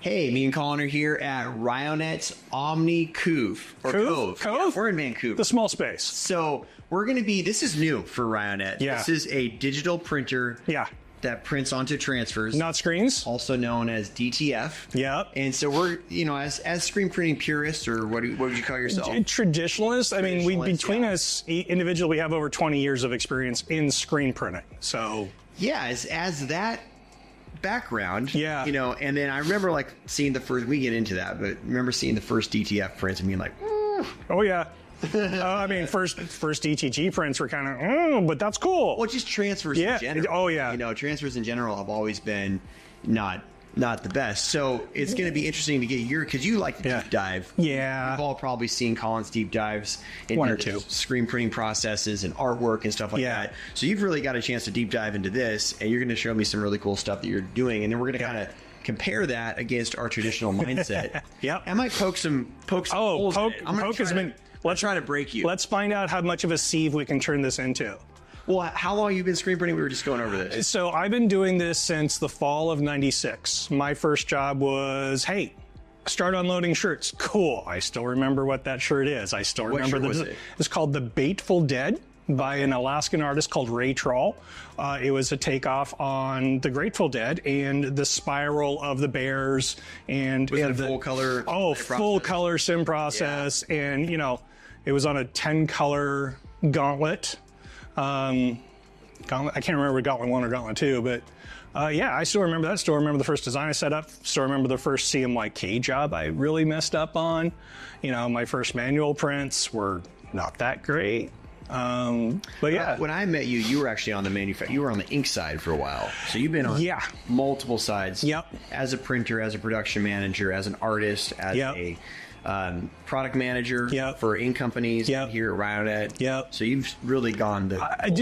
Hey, me and Colin are here at Ryonet's Omni Cove. Cove? Yeah, we're in Vancouver. The small space. So we're going to be, this is new for Ryonet. Yeah. This is a digital printer that prints onto transfers. Not screens. Also known as DTF. Yeah. And so we're, you know, as screen printing purists, or what would you call yourself? Traditionalists. I mean, between us individually, we have over 20 years of experience in screen printing. So yeah, as that background, yeah, you know, and then I remember like seeing the first, we get into that, but remember seeing the first DTF prints and being like, oh yeah. I mean, first DTG prints were kind of, but that's cool. Well, just transfers in general. Oh yeah. You know, transfers in general have always been not the best. So it's going to be interesting to get because you like to deep dive. Yeah. We've all probably seen Colin's deep dives into one or two screen printing processes and artwork and stuff like that. So you've really got a chance to deep dive into this, and you're going to show me some really cool stuff that you're doing, and then we're going to kind of compare that against our traditional mindset. I might poke some holes in it. Poke has been. Let's try to break you. Let's find out how much of a sieve we can turn this into. Well, how long have you been screen printing? We were just going over this. So I've been doing this since the fall of '96. My first job was, hey, start unloading shirts. Cool. I still remember what that shirt is. I still remember it's called The Bateful Dead by an Alaskan artist called Ray Troll. It was a takeoff on the Grateful Dead and the spiral of the bears and the full color. Full color sim process, and you know, it was on a 10-color gauntlet. I can't remember Gauntlet 1 or Gauntlet 2, but I still remember that. Still remember the first design I set up. Still remember the first CMYK job I really messed up on. You know, my first manual prints were not that great. But yeah. When I met you, you were actually on the you were on the ink side for a while. So you've been on multiple sides. As a printer, as a production manager, as an artist, as a product manager for ink companies here at Ryonet. So you've really gone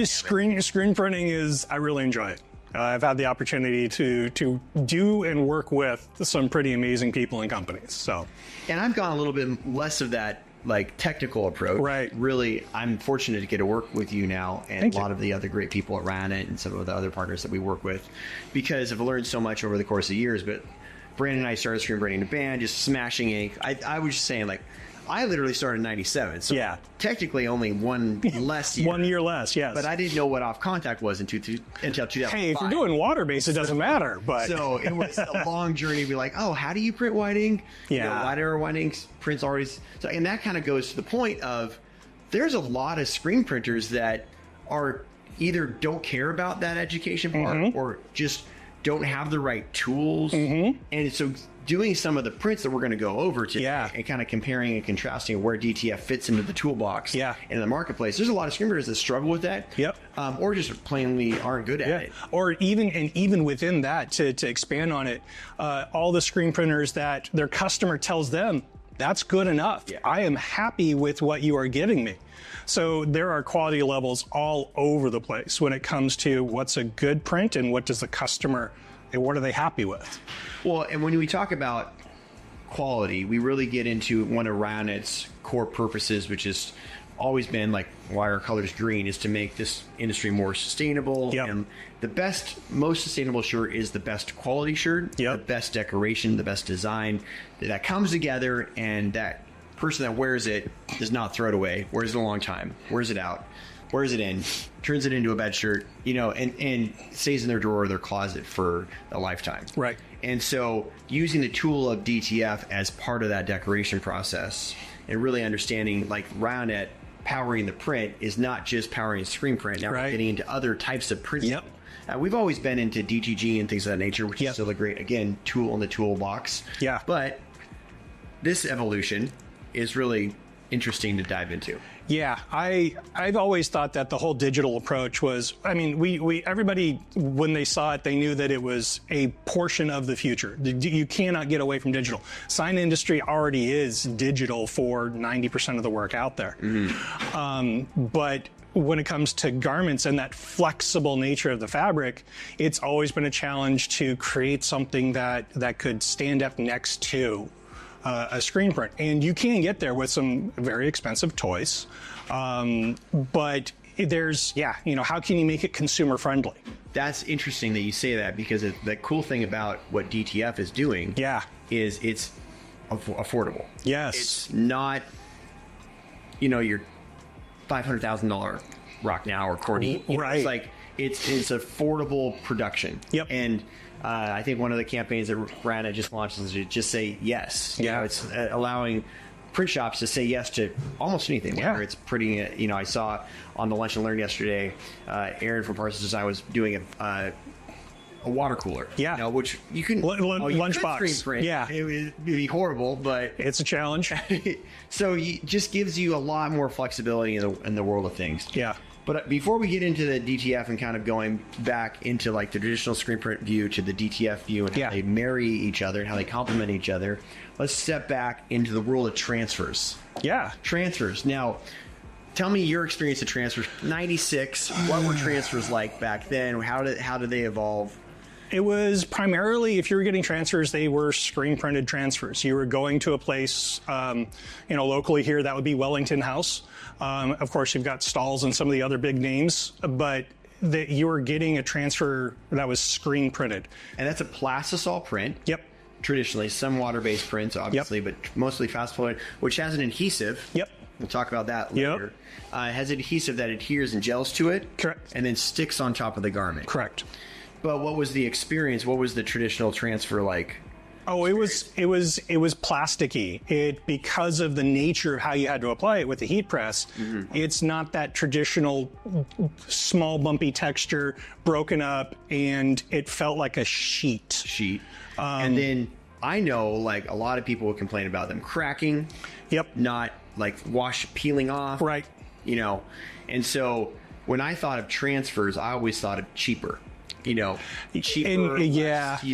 screen printing is, I really enjoy it. I've had the opportunity to do and work with some pretty amazing people and companies. So, and I've gone a little bit less of that like technical approach. Right. Really, I'm fortunate to get to work with you now and a lot of the other great people at Ryonet and some of the other partners that we work with, because I've learned so much over the course of years. But Brandon and I started screen printing the band, just smashing ink. I was just saying, like, I literally started in '97, so technically only one less year. 1 year less, yes. But I didn't know what off contact was until 2005. Hey, if you're doing water-based, it doesn't matter. But so it was a long journey to be like, oh, how do you print white ink? Yeah. You know, white era white ink prints already. So, and that kind of goes to the point of there's a lot of screen printers that are either don't care about that education part or just don't have the right tools. And so doing some of the prints that we're going to go over today and kind of comparing and contrasting where DTF fits into the toolbox and in the marketplace. There's a lot of screen printers that struggle with that. Or just plainly aren't good at it. Or even within that, to expand on it, all the screen printers that their customer tells them, that's good enough. I am happy with what you are giving me. So there are quality levels all over the place when it comes to what's a good print and what does the customer, and what are they happy with. Well, and when we talk about quality, we really get into one of Ryonet's core purposes, which has always been like why our color's green, is to make this industry more sustainable. And the best, most sustainable shirt is the best quality shirt, the best decoration, the best design that comes together, and that person that wears it does not throw it away, wears it a long time, wears it out, wears it in, turns it into a bed shirt, you know, and stays in their drawer or their closet for a lifetime. Right. And so using the tool of DTF as part of that decoration process and really understanding, like, Ryonet powering the print is not just powering screen print. Now we're getting into other types of print. We've always been into DTG and things of that nature, which is still a great, again, tool in the toolbox. But this evolution is really interesting to dive into. I've always thought that the whole digital approach was, I mean, everybody, when they saw it, they knew that it was a portion of the future. You cannot get away from digital. Sign industry already is digital for 90% of the work out there. But when it comes to garments and that flexible nature of the fabric, it's always been a challenge to create something that could stand up next to a screen print. And you can get there with some very expensive toys. But there's, how can you make it consumer friendly? That's interesting that you say that, because the cool thing about what DTF is doing is it's affordable. Yes. It's not, your $500,000 rock now or Cordy. Right. It's like, it's affordable production. Yep. And I think one of the campaigns that Ryonet just launched is to just say yes. It's allowing print shops to say yes to almost anything. Whether it's printing, I saw on the Lunch and Learn yesterday, Aaron from Parsons Design was doing a water cooler. Which you can lunchbox. Print. It would be horrible, but it's a challenge. So it just gives you a lot more flexibility in the world of things. Yeah. But before we get into the DTF and kind of going back into like the traditional screen print view to the DTF view and how they marry each other and how they complement each other, let's step back into the world of transfers. Transfers. Now, tell me your experience of transfers. 96, what were transfers like back then? How did they evolve? It was primarily, if you were getting transfers, they were screen printed transfers. You were going to a place, locally here, that would be Wellington House. Of course, you've got Stalls and some of the other big names, but that you were getting a transfer that was screen printed. And that's a plastisol print. Yep. Traditionally, some water-based prints, obviously, but mostly fast-flowing, which has an adhesive. Yep. We'll talk about that later. It has an adhesive that adheres and gels to it. Correct. And then sticks on top of the garment. Correct. But what was the experience? What was the traditional transfer like? Oh, it was plasticky. Because of the nature of how you had to apply it with the heat press, it's not that traditional small bumpy texture, broken up, and it felt like a sheet. And then I know like a lot of people would complain about them cracking. Yep. Not like peeling off. Right. And so when I thought of transfers, I always thought of cheaper. Cheaper.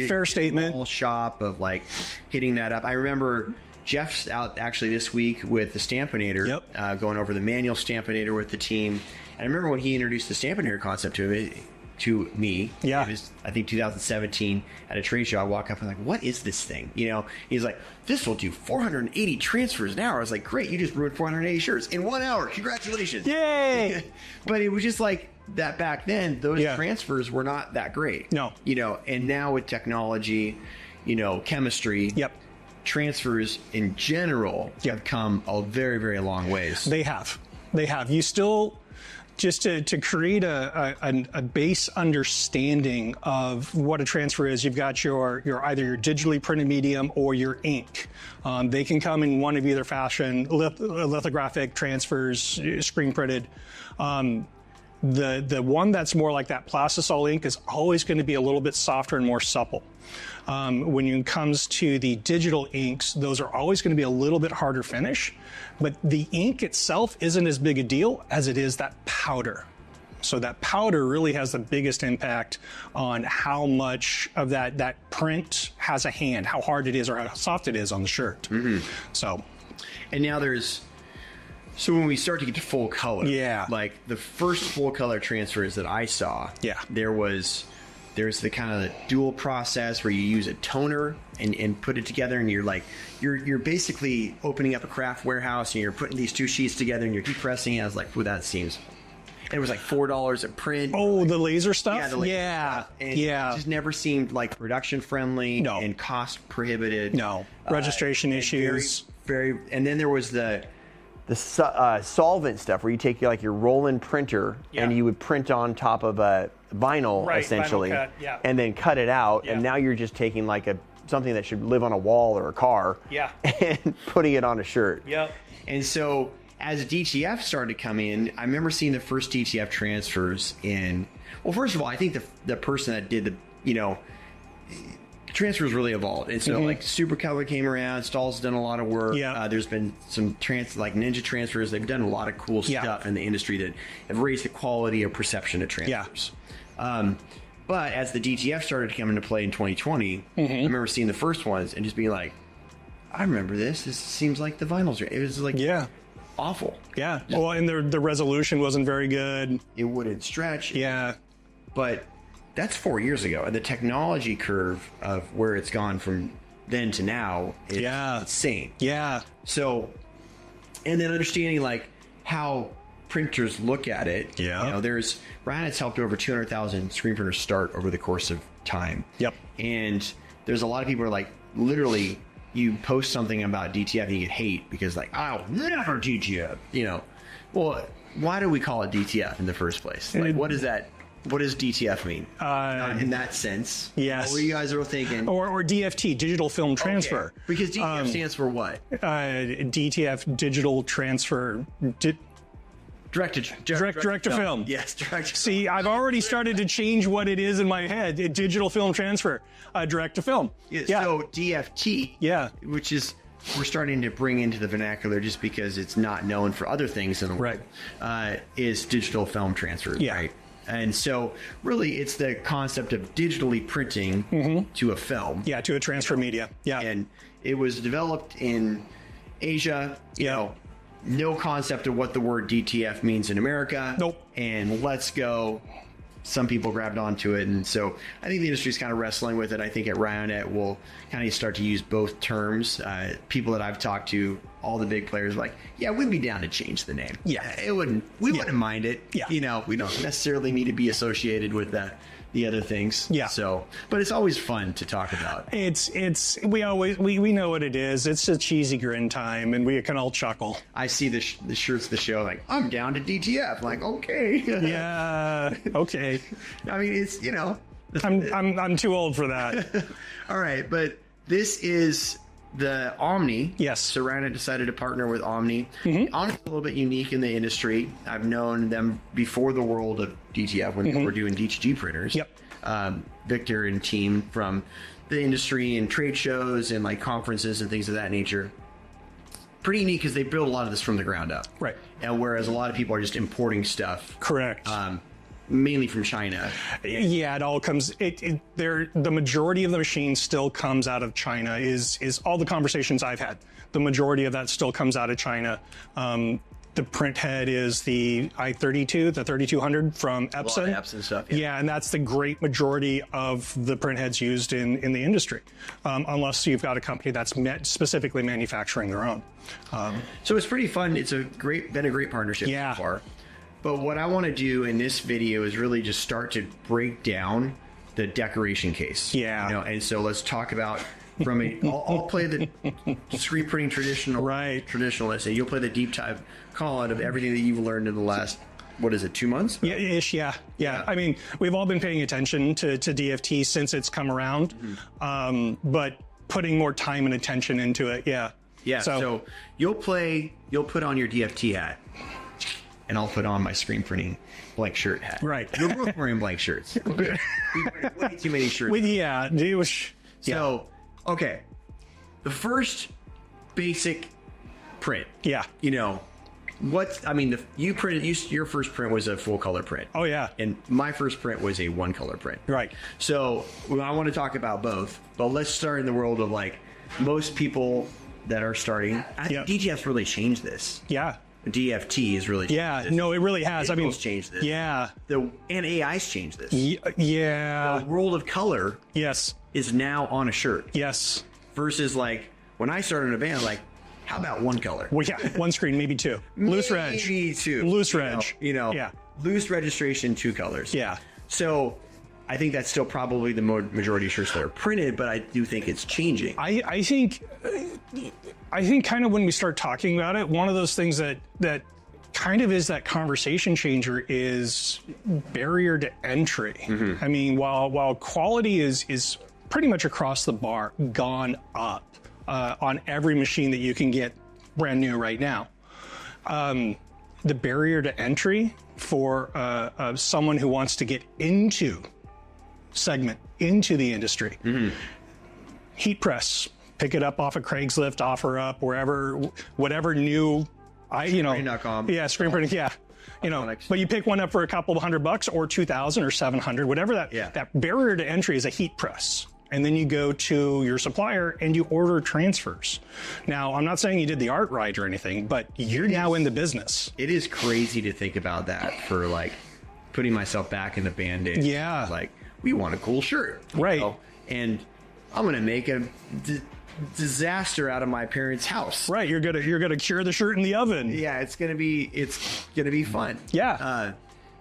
Fair statement. Whole shop of like hitting that up. I remember Jeff's out actually this week with the Stampinator, going over the manual Stampinator with the team. And I remember when he introduced the Stampinator concept to me. It was, I think, 2017 at a trade show. I walk up and I'm like, what is this thing? He's like, this will do 480 transfers an hour. I was like, great, you just ruined 480 shirts in 1 hour. Congratulations. Yay. But it was just like that back then, those transfers were not that great. No. And now with technology, chemistry, transfers in general have come a very, very long ways. They have. You still... Just to create a base understanding of what a transfer is, you've got your either your digitally printed medium or your ink. They can come in one of either fashion: lithographic transfers, screen printed. The one that's more like that plastisol ink is always going to be a little bit softer and more supple. When it comes to the digital inks, those are always going to be a little bit harder finish, but the ink itself isn't as big a deal as it is that powder. So that powder really has the biggest impact on how much of that print has a hand, how hard it is or how soft it is on the shirt. And now so when we start to get to full color, like the first full color transfers that I saw, there's the kind of the dual process where you use a toner and put it together, and you're basically opening up a craft warehouse and you're putting these two sheets together and you're deep pressing it. I was like, "Ooh, that seems." And it was like $4 a print. Oh, the laser stuff. Yeah, the laser stuff. And it just never seemed like production friendly. No. And cost prohibited. No. Registration issues. Very. And then there was the solvent stuff where you take your roll-in printer and you would print on top of a vinyl, essentially, vinyl cut, and then cut it out, and now you're just taking something that should live on a wall or a car and putting it on a shirt. And so as DTF started to come in, I remember seeing the first DTF transfers first of all, I think the person that did the transfers really evolved. And so Super Color came around, Stahl's done a lot of work. There's been some Ninja transfers. They've done a lot of cool stuff in the industry that have raised the quality of perception of transfers. But as the DTF started to come into play in 2020, I remember seeing the first ones and just being like, I remember this. This seems like the vinyls. It was like awful. Well, and the resolution wasn't very good. It wouldn't stretch. But that's 4 years ago. And the technology curve of where it's gone from then to now is insane. So, and then understanding how printers look at it, Yeah. you know, there's Ryanet's helped over 200,000 screen printers start over the course of time. Yep. And there's a lot of people who are like, literally, you post something about DTF and you get hate because like, I'll never DTF, you know. Well, why do we call it DTF in the first place? Like, what is that? What does DTF mean? In that sense? Yes. What you guys are thinking? Or DFT, digital film transfer. Okay. Because DTF stands for what? DTF, digital transfer. Direct to film. Yes, direct to See, I've already started to change what it is in my head. Digital film transfer, direct to film. Yeah. So DFT, which is we're starting to bring into the vernacular just because it's not known for other things in the world, is digital film transfer, right? And so really it's the concept of digitally printing to a film. Yeah, to a transfer media. Yeah. And it was developed in Asia, you know, no concept of what the word DTF means in America. Nope. And let's go. Some people grabbed onto it. And so I think the industry's kind of wrestling with it. I think at Ryonet we'll kind of start to use both terms. People that I've talked to, all the big players, like, yeah, we'd be down to change the name. Yeah. We wouldn't mind it. Yeah. You know, we don't necessarily need to be associated with the other things. Yeah. So, but it's always fun to talk about. We know what it is. It's a cheesy grin time, and we can all chuckle. I see the shirts of the show, like, I'm down to DTF. Like, okay. Yeah. Okay. I mean, it's, you know. I'm too old for that. All right, but this is the Omni. Yes. So Ryonet decided to partner with Omni. Omni's a little bit unique in the industry. I've known them before the world of DTF when they were doing DTG printers. Yep. Victor and team from the industry and trade shows and like conferences and things of that nature. Pretty neat because they build a lot of this from the ground up. Right. And whereas a lot of people are just importing stuff. Correct. Mainly from China. Yeah, it all comes. The majority of the machines still comes out of China. Is all the conversations I've had. The majority of that still comes out of China. The print head is the i32, the 3200 from Epson. A lot of Epson stuff. Yeah, and that's the great majority of the print heads used in the industry, unless you've got a company that's specifically manufacturing their own. So it's pretty fun. It's been a great partnership so far. But what I want to do in this video is really just start to break down the decoration case. Yeah. You know, and so let's talk about from I'll play the screen printing traditionalist, and you'll play the deep dive Colin of everything that you've learned in the last, what is it, 2 months? Yeah. I mean, we've all been paying attention to DFT since it's come around, but putting more time and attention into it. Yeah. So you'll put on your DFT hat. And I'll put on my screen printing blank shirt hat. Right. We're both wearing blank shirts. We wear way too many shirts. So, okay. The first basic print. Yeah. You know, your first print was a full color print. Oh, yeah. And my first print was a one color print. Right. So I want to talk about both, but let's start in the world of like most people that are starting. DTF's really changed this. Yeah. DFT is really changed this. No, it really has. It's changed this. Yeah. And AI's changed this. Yeah. The world of color Yes. is now on a shirt. Yes. Versus like when I started in a band, like, how about one color? Well, yeah, one screen, maybe two. Loose reg. Maybe two. Loose reg. You know, yeah. Loose registration, 2 colors. Yeah. So I think that's still probably the majority of shirts that are printed, but I do think it's changing. I think kind of when we start talking about it, one of those things that kind of is that conversation changer is barrier to entry. I mean, while quality is pretty much across the bar gone up on every machine that you can get brand new right now, the barrier to entry for someone who wants to get into the industry, heat press, pick it up off of Craigslist, offer up wherever, whatever new, Screen.com. Yeah, screen printing. Yeah. But you pick one up for a couple of $100 or 2,000 or 700, whatever that barrier to entry is a heat press. And then you go to your supplier and you order transfers. Now, I'm not saying you did the art right or anything, but you're now in the business. It is crazy to think about that for like putting myself back in the band days. Yeah. Like, we want a cool shirt. Right. And I'm going to make disaster out of my parents' house. Right, you're gonna cure the shirt in the oven. Yeah, it's gonna be fun. Yeah.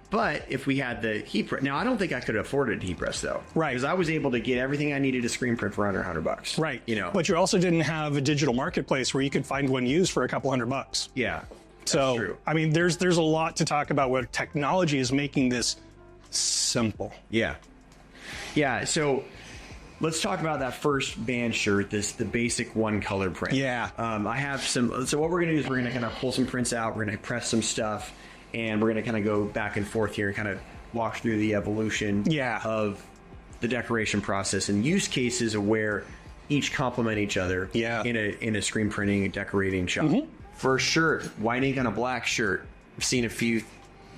But if we had the heat press, now I don't think I could have afforded a heat press though, Right. Because I was able to get everything I needed to screen print for under $100, Right. You know, But you also didn't have a digital marketplace where you could find one used for a couple $100. yeah. So, true. I mean, there's a lot to talk about where technology is making this simple. Yeah. Yeah. So let's talk about that first band shirt, the basic one color print. Yeah. I have some. So what we're going to do is we're going to kind of pull some prints out. We're going to press some stuff, and we're going to kind of go back and forth here and kind of walk through the evolution of the decoration process and use cases of where each complement each other in a screen printing and decorating shop. First shirt, white ink on a black shirt. I've seen a few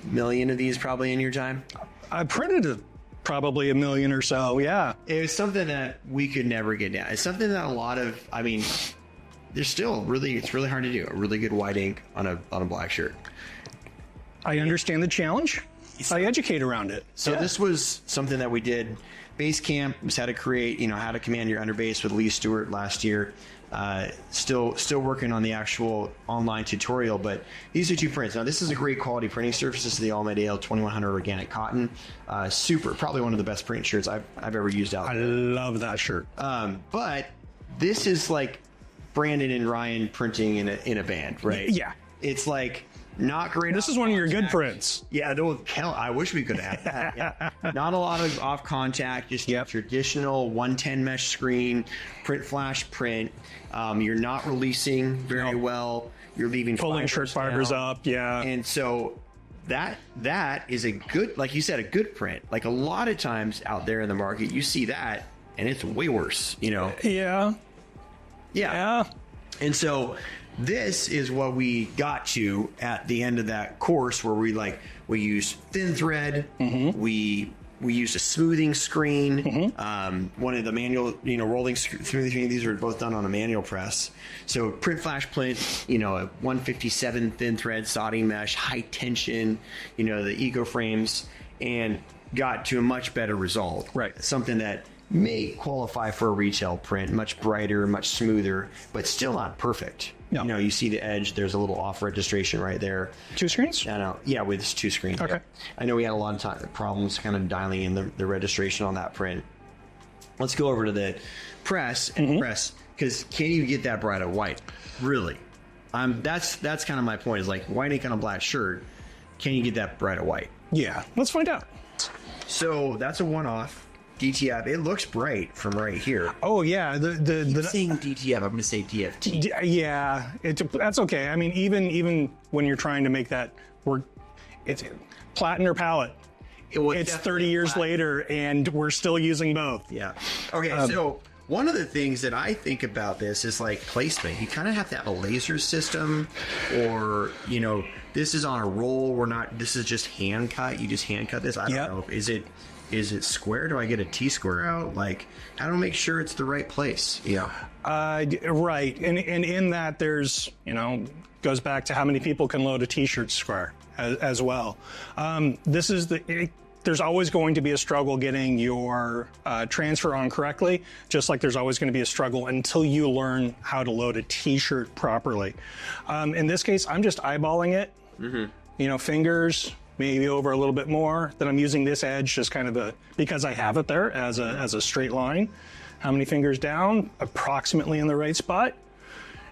million of these probably in your time. I printed probably a million or so. Yeah. It was something that we could never get down. It's something that a lot of, I mean, it's really hard to do. A really good white ink on a black shirt. I understand the challenge. I educate around it. So this was something that we did. Base Camp was how to create, how to command your underbase with Lee Stewart last year. Still working on the actual online tutorial, but these are two prints. Now this is a great quality printing surface. This is the All-Med Ale 2100 organic cotton. Probably one of the best print shirts I've ever used out there. I love that shirt. But this is like Brandon and Ryan printing in a band, right? Yeah. It's like not great. This is one of your good prints. Yeah, I wish we could have had that. Yeah. Not a lot of off contact, just traditional 110 mesh screen, print flash print. You're not releasing very well. You're leaving pulling shirt fibers up. Yeah. And so that is a good, like you said, a good print. Like a lot of times out there in the market, you see that and it's way worse, Yeah. And so this is what we got to at the end of that course, where we used thin thread, we used a smoothing screen, one of the manual, rolling smoothing. These are both done on a manual press. So print flash print, a 157 thin thread sodding mesh, high tension, the eco frames, and got to a much better result. Right. Something that may qualify for a retail print, much brighter, much smoother, but still not perfect. No. You see the edge, there's a little off registration right there. 2 screens? Yeah, with 2 screens. Okay. Yeah. I know we had a lot of problems kind of dialing in the registration on that print. Let's go over to the press and press, because can you get that bright of white? Really? That's kind of my point, is like white ink on a black shirt, can you get that bright of white? Yeah, let's find out. So that's a one-off. DTF, it looks bright from right here. Oh yeah, Keep saying DTF. I'm going to say DFT. Yeah, that's okay. I mean, even when you're trying to make that work, it's platen or palette. It's 30 years later, and we're still using both. Yeah. Okay. So one of the things that I think about this is like placement. You kind of have to have a laser system, or this is on a roll. This is just hand cut. You just hand cut this. I don't know. Is it square? Do I get a T-square out? Like, how do I make sure it's the right place? Yeah. Right. And in that, there's, goes back to how many people can load a T-shirt square as well. There's always going to be a struggle getting your transfer on correctly, just like there's always going to be a struggle until you learn how to load a T-shirt properly. In this case, I'm just eyeballing it, fingers, maybe over a little bit more. Then I'm using this edge just kind of because I have it there as a straight line. How many fingers down? Approximately in the right spot.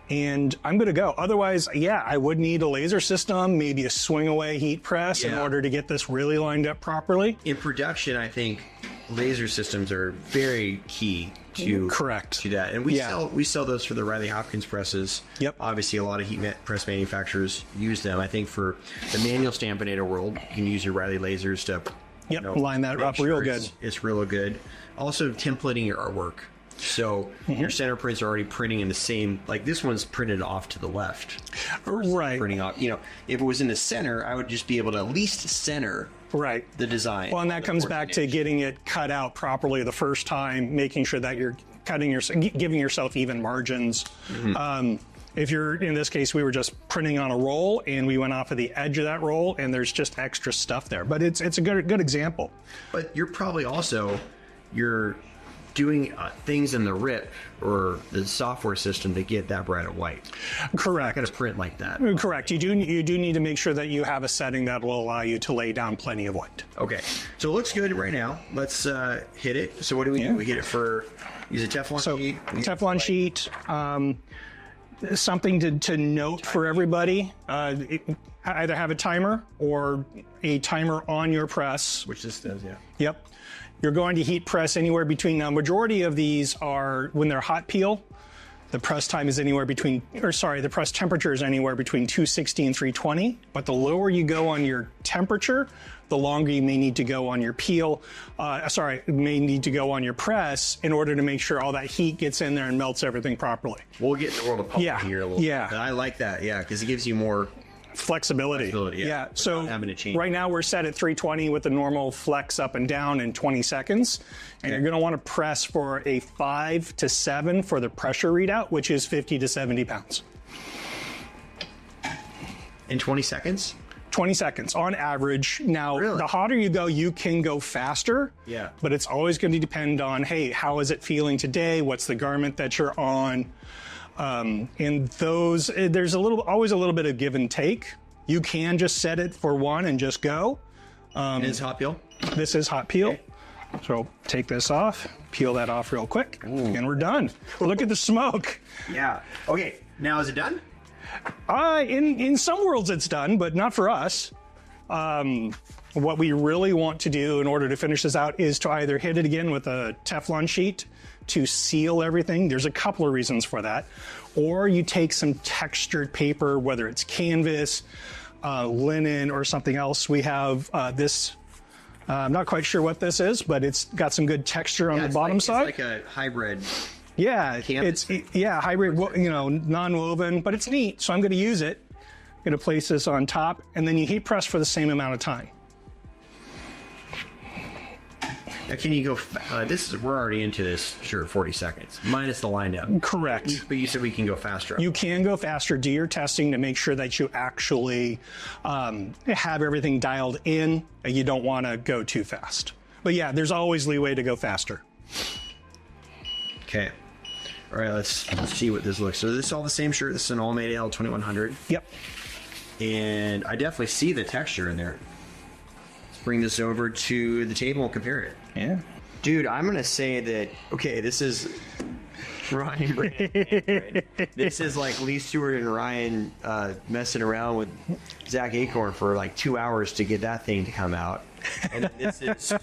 And I'm good to go. Otherwise, I would need a laser system, maybe a swing away heat press in order to get this really lined up properly. In production, I think laser systems are very key to that. And we sell those for the Riley Hopkins presses. Yep. Obviously, a lot of heat press manufacturers use them. I think for the manual Stampinator world, you can use your Riley lasers to line that up real good. It's real good. Also, templating your artwork. So your center prints are already printing in the same, like this one's printed off to the left. Right. Printing off, if it was in the center, I would just be able to at least center the design. Well, and that comes back to getting it cut out properly the first time, making sure that you're giving yourself even margins. If you're, in this case, we were just printing on a roll and we went off of the edge of that roll and there's just extra stuff there. But it's a good example. But you're probably also, your doing things in the RIP or the software system to get that bright of white. Correct. Got to print like that. Correct. You do need to make sure that you have a setting that will allow you to lay down plenty of white. Okay, so it looks good right now. Let's hit it. So what do we do? We hit it for, use a Teflon sheet. Teflon sheet. Something to note for everybody, either have a timer or a timer on your press. Which this does, yeah. Yep. You're going to heat press anywhere between, now majority of these are, when they're hot peel, the press time is anywhere between, the press temperature is anywhere between 260 and 320. But the lower you go on your temperature, the longer you may need to go on your peel, may need to go on your press in order to make sure all that heat gets in there and melts everything properly. We'll get in the world of pulp here a little bit. But I like that, because it gives you more flexibility. Yeah. So having to change. Right now we're set at 320 with the normal flex up and down in 20 seconds. And you're going to want to press for a 5 to 7 for the pressure readout, which is 50 to 70 pounds. In 20 seconds? 20 seconds on average. Now, the hotter you go, you can go faster. Yeah. But it's always going to depend on, hey, how is it feeling today? What's the garment that you're on? And those, there's always a little bit of give and take. You can just set it for 1 and just go. Is hot peel? This is hot peel. Okay. So take this off, peel that off real quick, and we're done. Look at the smoke. Yeah. Okay. Now is it done? In some worlds it's done, but not for us. What we really want to do in order to finish this out is to either hit it again with a Teflon sheet to seal everything. There's a couple of reasons for that. Or you take some textured paper, whether it's canvas, linen, or something else. We have this, I'm not quite sure what this is, but it's got some good texture on the bottom side. It's like a hybrid. Yeah, canvas. Hybrid, non-woven, but it's neat, so I'm going to use it. I'm going to place this on top, and then you heat press for the same amount of time. Now, can you go? We're already into this. Sure, 40 seconds minus the line down. Correct. But you said we can go faster. You can go faster. Do your testing to make sure that you actually have everything dialed in. You don't want to go too fast. But yeah, there's always leeway to go faster. Okay. All right. Let's see what this looks. So this is all the same shirt. This is an All-Made L2100. Yep. And I definitely see the texture in there. Let's bring this over to the table and compare it. Yeah. Dude, I'm going to say that, okay, this is Ryan Brand. This is like Lee Stewart and Ryan messing around with Zach Acorn for like 2 hours to get that thing to come out. And this is,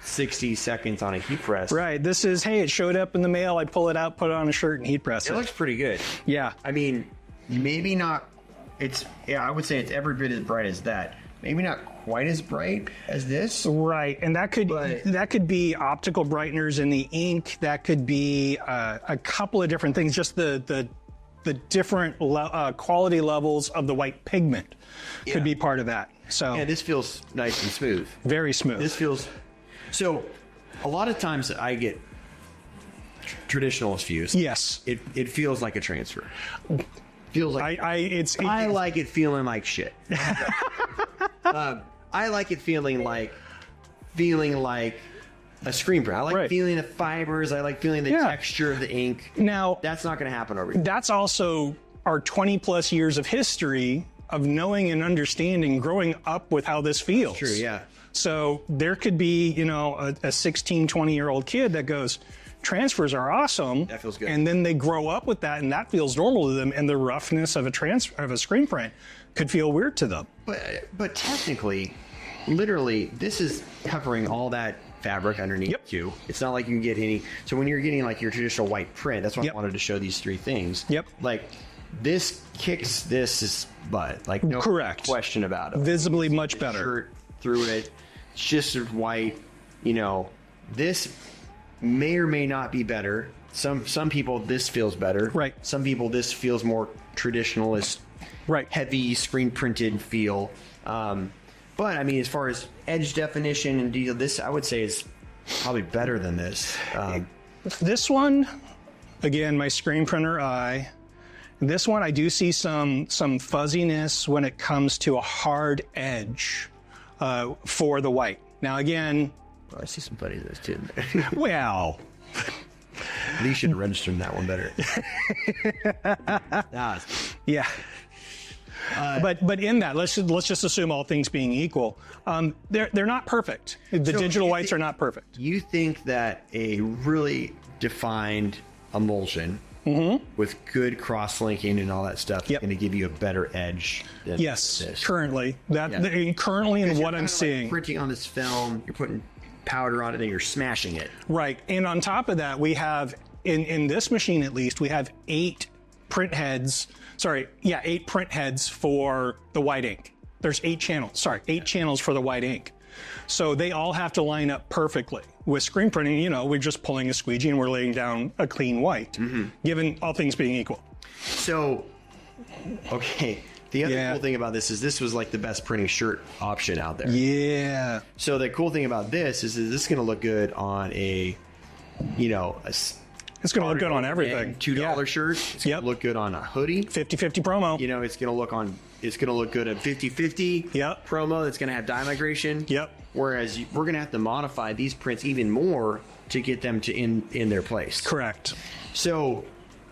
60 seconds on a heat press. Right. This is, hey, it showed up in the mail. I pull it out, put it on a shirt, and heat press it. It looks pretty good. Yeah. I mean, maybe not, I would say it's every bit as bright as that. Maybe not quite as bright as this. Right, and that could be optical brighteners in the ink. That could be a couple of different things. Just the different quality levels of the white pigment could be part of that. So yeah, this feels nice and smooth. Very smooth. This feels so. A lot of times I get traditionalist views. Yes, it feels like a transfer. Feels like I like it feeling like shit. I like it feeling like a screen print. I like feeling the fibers. I like feeling the texture of the ink. Now, that's not going to happen over here. That's also our 20 plus years of history of knowing and understanding, growing up with how this feels. True, yeah. So there could be, a 16, 20-year-old kid that goes, transfers are awesome. That feels good. And then they grow up with that, and that feels normal to them, and the roughness of a screen print could feel weird to them. But technically, literally, this is covering all that fabric underneath too. It's not like you can get any. So when you're getting like your traditional white print, that's why I wanted to show these three things. Yep. Like this kicks this butt. Like no question about it. Visibly much better. Shirt through it. It's just white. This may or may not be better. Some people this feels better. Right. Some people this feels more traditionalist. Right. Heavy screen printed feel. But I mean, as far as edge definition and detail, this I would say is probably better than this. This one, again, my screen printer eye. This one, I do see some fuzziness when it comes to a hard edge for the white. Now, again, Oh, I see some buddies of those too. Well, At least you should have registered that one better. yeah. But in that, let's just assume all things being equal, they're not perfect. The digital whites are not perfect. You think that a really defined emulsion with good cross-linking and all that stuff is going to give you a better edge than this? Currently. Currently in what I'm seeing. Printing on this film, you're putting powder on it, and you're smashing it. Right. And on top of that, we have, in this machine at least, we have 8 print heads. 8 print heads for the white ink. There's 8 channels. 8 channels for the white ink. So they all have to line up perfectly. With screen printing, we're just pulling a squeegee and we're laying down a clean white, given all things being equal. So, okay. The other cool thing about this was like the best printing shirt option out there. Yeah. So the cool thing about this is this is going to look good on it's going to look good on everything. $2 shirt. It's going to look good on a hoodie. 50-50 promo. It's going to look good at 50-50 promo. That's going to have dye migration. Yep. Whereas we're going to have to modify these prints even more to get them to in their place. Correct. So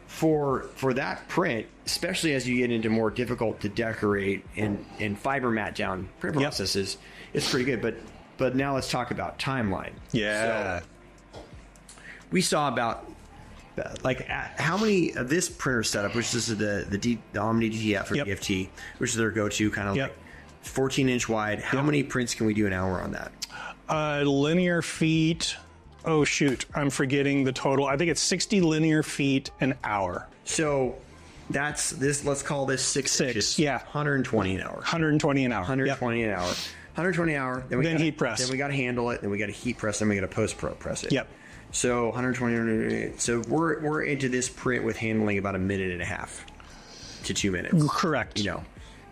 for that print, especially as you get into more difficult to decorate and fiber mat down print processes, it's pretty good. But now let's talk about timeline. Yeah. So we saw about how many of this printer setup, which is the Omni DTF or DFT, which is their go-to kind of like 14-inch wide. How many prints can we do an hour on that? Linear feet. Oh shoot, I'm forgetting the total. I think it's 60 linear feet an hour. So that's this. Let's call this 6 inches. Yeah, 120 an hour. 120 an hour. 120 an hour. 120 an hour. Then heat press. Then we got to handle it. Then we got to heat press. Then we got to post press it. Yep. So 120. So we're into this print with handling about 1.5 minutes to 2 minutes. Correct.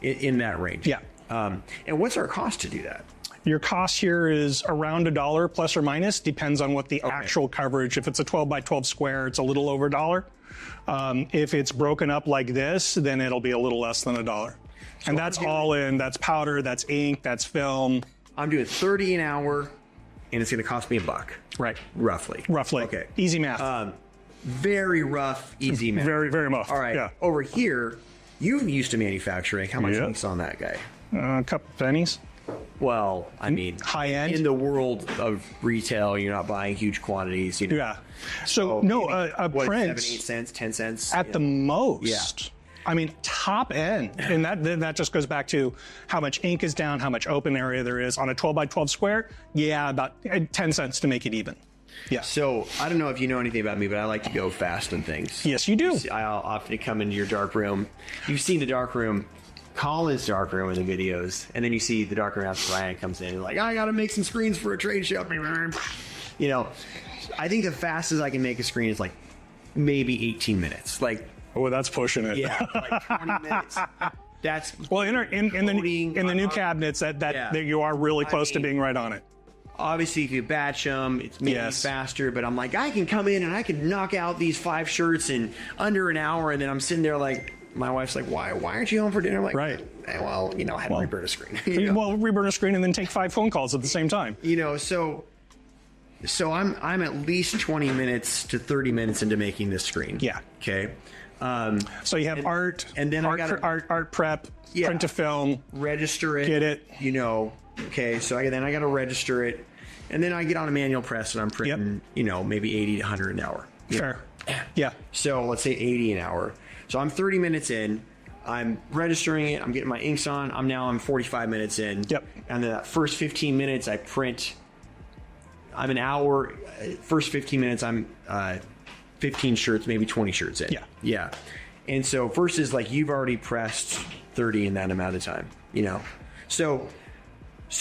In that range. Yeah. And what's our cost to do that? Your cost here is around $1 plus or minus, depends on what the actual coverage. If it's a 12 by 12 square, it's a little over $1. If it's broken up like this, then it'll be a little less than $1. So and that's all in. That's powder, that's ink, that's film. I'm doing 30 an hour, and it's going to cost me $1. Right. Roughly. Okay. Easy math. Very rough, easy math. Very, very rough. All right. Yeah. Over here, you're used to manufacturing. How much ink's on that guy? A couple pennies. Well, I mean, high end. In the world of retail, you're not buying huge quantities. Yeah. So a print. 7, 8 cents, 10 cents at the most. Yeah. I mean, top end, and that just goes back to how much ink is down, how much open area there is on a 12 by 12 square. Yeah, about 10 cents to make it even. Yeah. So I don't know if you know anything about me, but I like to go fast on things. Yes, you do. I'll often come into your dark room. You've seen the dark room. Colin's dark room in the videos, and then you see the dark room after Ryan comes in and like, I gotta make some screens for a trade show. I think the fastest I can make a screen is like maybe 18 minutes. Like, oh, that's pushing it. Yeah, like 20 minutes. That's well in the new cabinets that you are really close to being right on it. Obviously, if you batch them, it's maybe faster. But I'm like, I can come in and I can knock out these 5 shirts in under an hour, and then I'm sitting there like. My wife's like, why aren't you home for dinner? I'm like, right. Well, I had to reburn a screen. Well, reburn a screen and then take 5 phone calls at the same time. So I'm at least 20 minutes to 30 minutes into making this screen. Yeah. Okay. So you have art, and then art prep, print to film, register it, get it. Okay. So I got to register it, and then I get on a manual press and I'm printing, maybe 80 to 100 an hour. Fair. Yeah. So let's say 80 an hour. So I'm 30 minutes in, I'm registering it, I'm getting my inks on, I'm 45 minutes in. Yep. And then that first 15 minutes I print, I'm an hour, first 15 minutes I'm 15 shirts, maybe 20 shirts in. Yeah. Yeah. And so versus like you've already pressed 30 in that amount of time, So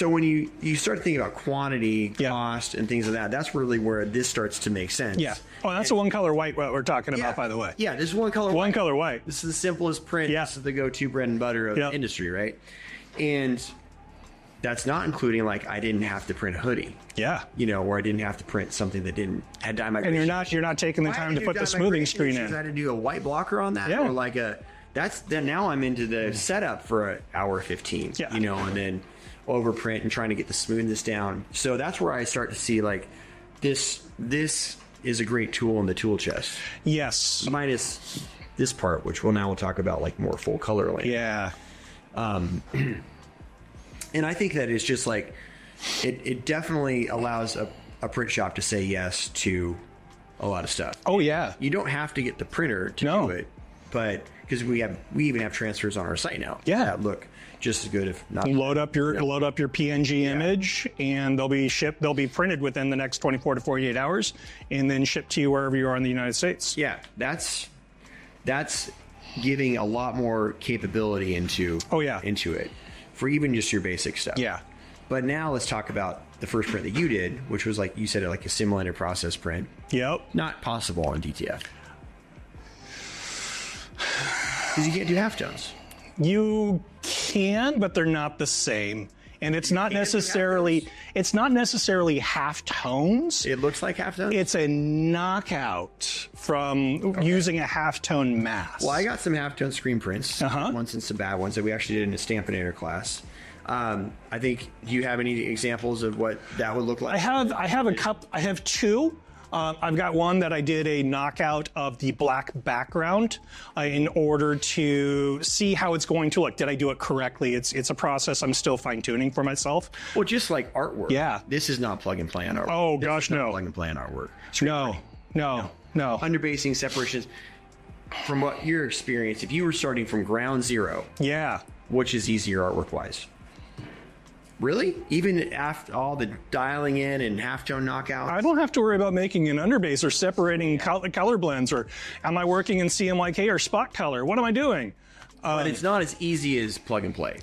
when you start thinking about quantity, cost, and things like that, that's really where this starts to make sense. Yeah. Oh, that's a one-color white what we're talking about, by the way. Yeah, this is one-color white. One-color white. This is the simplest print. Yeah. This is the go-to bread and butter of the industry, right? And that's not including, like, I didn't have to print a hoodie. Yeah. Or I didn't have to print something that had dye migration. And you're not taking the time to put the smoothing screen in. I had to do a white blocker on that. Yeah. Or like then now I'm into the setup for an hour 15. Yeah. And then... overprint and trying to get the smoothness down. So that's where I start to see like this is a great tool in the tool chest. Yes. Minus this part, which we'll talk about like more full color lane. Yeah. And I think that it's just like it definitely allows a print shop to say yes to a lot of stuff. Oh yeah. You don't have to get the printer to do it, but because we even have transfers on our site now. Yeah. That look just as good, if not. Load up your PNG image, and they'll be shipped. They'll be printed within the next 24 to 48 hours, and then shipped to you wherever you are in the United States. Yeah, that's giving a lot more capability into it for even just your basic stuff. Yeah. But now let's talk about the first print that you did, which was like you said, like a simulated process print. Yep. Not possible on DTF because you can't do halftones. You can, but they're not the same. And it's not necessarily half tones. It looks like halftones. It's a knockout from using a halftone mask. Well, I got some halftone screen prints, once and some bad ones that we actually did in a Stampinator class. I think, do you have any examples of what that would look like? I have a couple. I have two. I've got one that I did a knockout of the black background in order to see how it's going to look. Did I do it correctly? It's a process I'm still fine tuning for myself. Well, just like artwork. Yeah. This is not plug and play on artwork. Oh gosh, no. Plug and play on artwork. No. Underbasing separations. From what your experience, if you were starting from ground zero, yeah, which is easier artwork wise? Really? Even after all the dialing in and halftone knockouts? I don't have to worry about making an underbase or separating color blends, or am I working in CMYK or spot color? What am I doing? But it's not as easy as plug and play.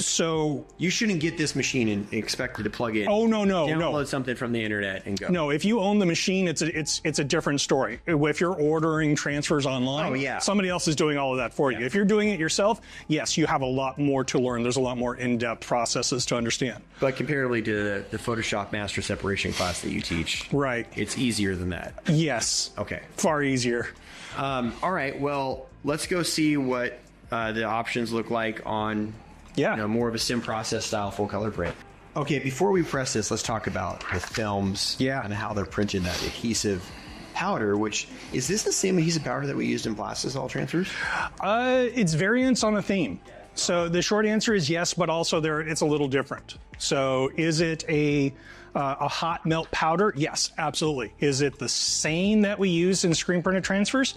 So you shouldn't get this machine and expect it to plug in. Oh no! Download something from the internet and go. No, if you own the machine, it's a different story. If you're ordering transfers online, somebody else is doing all of that for you. If you're doing it yourself, yes, you have a lot more to learn. There's a lot more in-depth processes to understand. But comparatively to the Photoshop Master Separation class that you teach, right, it's easier than that. Yes. Okay. Far easier. All right. Well, let's go see what the options look like on. Yeah. More of a sim process style full color print. Okay, before we press this, let's talk about the films and how they're printing that adhesive powder, which is this the same adhesive powder that we used in plastisol transfers? It's variants on a theme. So the short answer is yes, but also it's a little different. So is it a hot melt powder? Yes, absolutely. Is it the same that we use in screen printed transfers?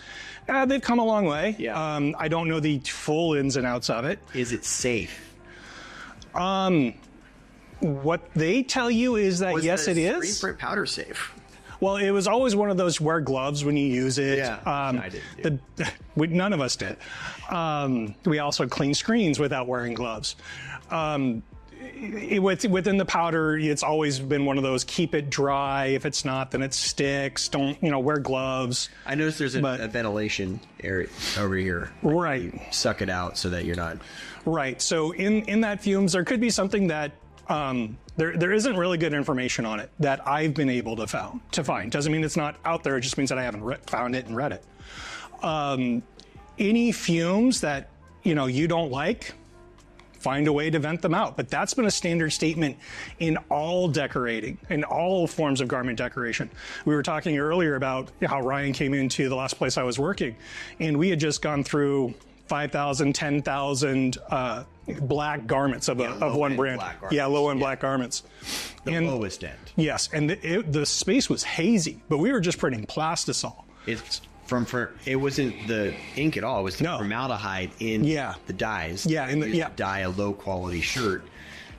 They've come a long way. Yeah. I don't know the full ins and outs of it. Is it safe? What they tell you is that yes, it is. Screen print powder safe? Well, it was always one of those wear gloves when you use it. Yeah, I did. None of us did. We also clean screens without wearing gloves. Within the powder, it's always been one of those keep it dry. If it's not, then it sticks. Don't wear gloves. I noticed there's a ventilation area over here. Right. You suck it out so that you're not. Right. So in that fumes, there could be something that there isn't really good information on it that I've been able to find. Doesn't mean it's not out there. It just means that I haven't found it and read it. Any fumes that you don't like, find a way to vent them out. But that's been a standard statement in all decorating, in all forms of garment decoration. We were talking earlier about how Ryan came into the last place I was working, and we had just gone through 5,000, 10,000 black garments of one brand. Yeah, low-end black garments. The lowest end. Yes, and the space was hazy, but we were just printing plastisol. It wasn't the ink at all. It was the formaldehyde in the dyes. Yeah, dye a low quality shirt,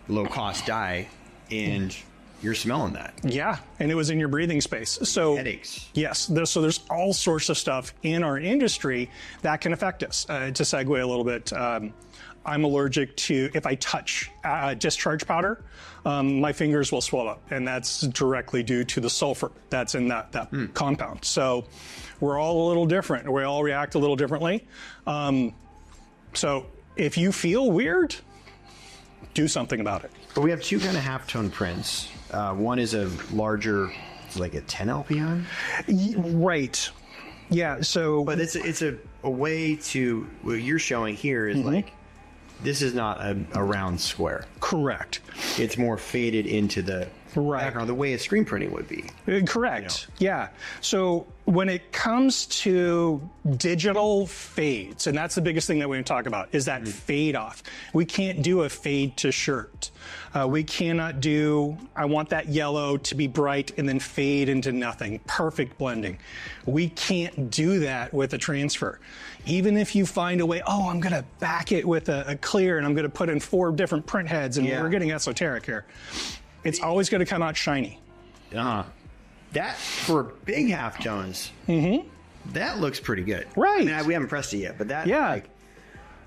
low cost dye, and you're smelling that. Yeah, and it was in your breathing space. So headaches. Yes, so there's all sorts of stuff in our industry that can affect us. To segue a little bit, I'm allergic to, if I touch discharge powder, my fingers will swell up, and that's directly due to the sulfur that's in that compound. So we're all a little different. We all react a little differently. So if you feel weird, do something about it. But we have two kind of halftone prints. One is a larger, like a 10 LPI? Right. Yeah, so... But it's a way to, what you're showing here is like this is not a round square. Correct. It's more faded into the background, the way a screen printing would be. Correct. Yeah. So when it comes to digital fades, and that's the biggest thing that we're going to talk about, is that fade off. We can't do a fade to shirt. We cannot do, I want that yellow to be bright and then fade into nothing. Perfect blending. We can't do that with a transfer. Even if you find a way, oh, I'm going to back it with a clear and I'm going to put in 4 different print heads, and we're getting esoteric here. It's always going to come out shiny. That, for big halftones, that looks pretty good. Right. I mean, we haven't pressed it yet, but that, like,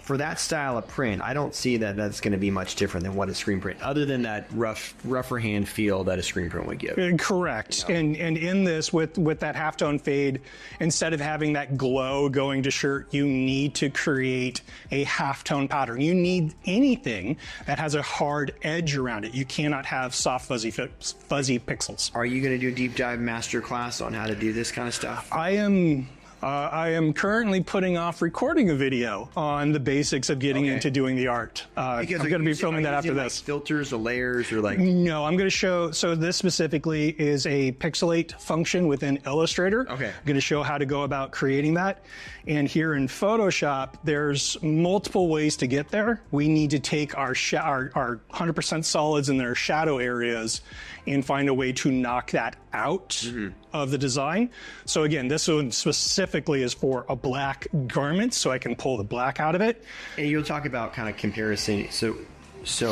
for that style of print, I don't see that that's going to be much different than what a screen print, other than that rougher hand feel that a screen print would give. Correct. You know? And in this, with that halftone fade, instead of having that glow going to shirt, you need to create a halftone pattern. You need anything that has a hard edge around it. You cannot have soft, fuzzy pixels. Are you going to do a deep dive master class on how to do this kind of stuff? I am currently putting off recording a video on the basics of getting into doing the art. I'm going to be filming that after this. Like filters or layers or like... No, I'm going to show... So this specifically is a pixelate function within Illustrator. Okay. I'm going to show how to go about creating that. And here in Photoshop, there's multiple ways to get there. We need to take our 100% solids in their shadow areas and find a way to knock that out of the design. So again, this one specifically is for a black garment, so I can pull the black out of it. And you'll talk about kind of comparison. So